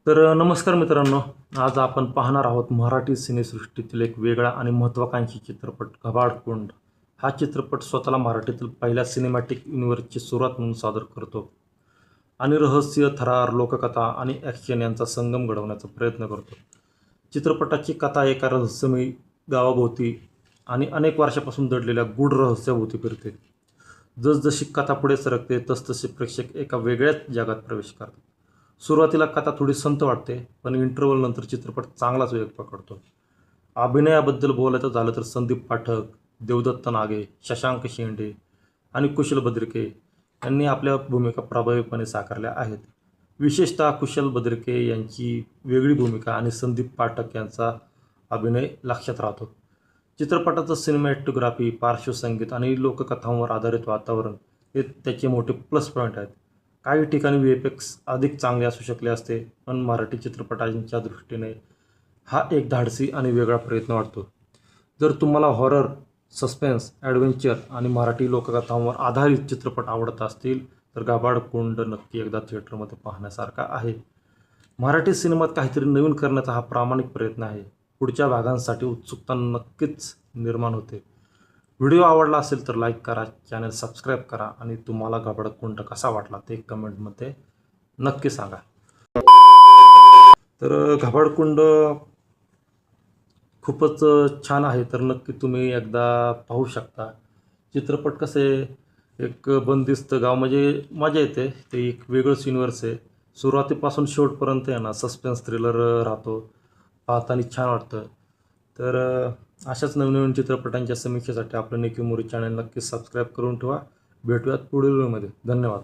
नमस्कार मित्रांनो, आज आपण पाहणार आहोत मराठी सिनेसृष्टीतील एक वेगळा आणि महत्त्वाकांक्षी चित्रपट घबाडकुंड. हा चित्रपट स्वतःला मराठीतील पहिल्या सिनेमॅटिक युनिव्हर्सची सुरुवात म्हणून सादर करतो आणि रहस्य, थरार, लोककथा आणि ॲक्शन यांचा संगम घडवण्याचा प्रयत्न करतो. चित्रपटाची कथा एका रहस्यमयी गावाभोवती आणि अनेक वर्षापासून दडलेल्या गूढ रहस्याभोवती फिरते. जसजशी कथा पुढे सरकते तसतसे प्रेक्षक एका वेगळ्याच जगात प्रवेश करतात. सुरुवातीला कथा थोडी संत वाटते, पण इंटरवल नंतर चित्रपट चांगलाच वेग पकडतो. अभिनयाबद्दल बोलायचं झालं तर संदीप पाठक, देवदत्त नागे, शशांक शेंडे आणि कुशल बद्रिके यांनी आपल्या भूमिका प्रभावीपणे साकारल्या आहेत. विशेषतः कुशल बद्रिके यांची वेगळी भूमिका आणि संदीप पाठक यांचा अभिनय लक्षात राहतो. चित्रपटाचं सिनेमॅटोग्राफी, पार्श्वसंगीत आणि लोककथांवर आधारित वातावरण हे त्याचे मोठे प्लस पॉईंट आहेत. काही ठिकाणी VFX अधिक चांगले असू शकले असते, पण मराठी चित्रपटांच्या दृष्टीने हा एक धाडसी आणि वेगळा प्रयत्न वाटतो. जर तुम्हाला हॉरर, सस्पेन्स, ॲडव्हेंचर आणि मराठी लोककथांवर आधारित चित्रपट आवडत असतील तर घबाडकुंड नक्की एकदा थिएटरमध्ये पाहण्यासारखा आहे. मराठी सिनेमात काहीतरी नवीन करण्याचा हा प्रामाणिक प्रयत्न आहे. पुढच्या भागांसाठी उत्सुकता नक्कीच निर्माण होते. व्हिडिओ आवडला असेल तर लाईक करा, चॅनल सबस्क्राईब करा आणि तुम्हाला घबाडकुंड कसा वाटला ते कमेंटमध्ये नक्की सांगा. घबाडकुंड खूपच छान आहे, तर नक्की तुम्ही एकदा पाहू शकता. चित्रपट कसे एक बंदिस्त गाव म्हणजे मजा येते. ते एक वेगळंच युनिव्हर्स आहे. सुरुवातीपासून शेवटपर्यंत आहे ना सस्पेन्स थ्रिलर राहतो. पाहताना छान वाटतं. अशाच नवनवीन चित्रपटांच्या समीक्षेसाठी आपलं निकी मोरी चॅनल नक्की सबस्क्राईब करून ठेवा. भेटूयात पुढील व्हिडिओमध्ये. धन्यवाद.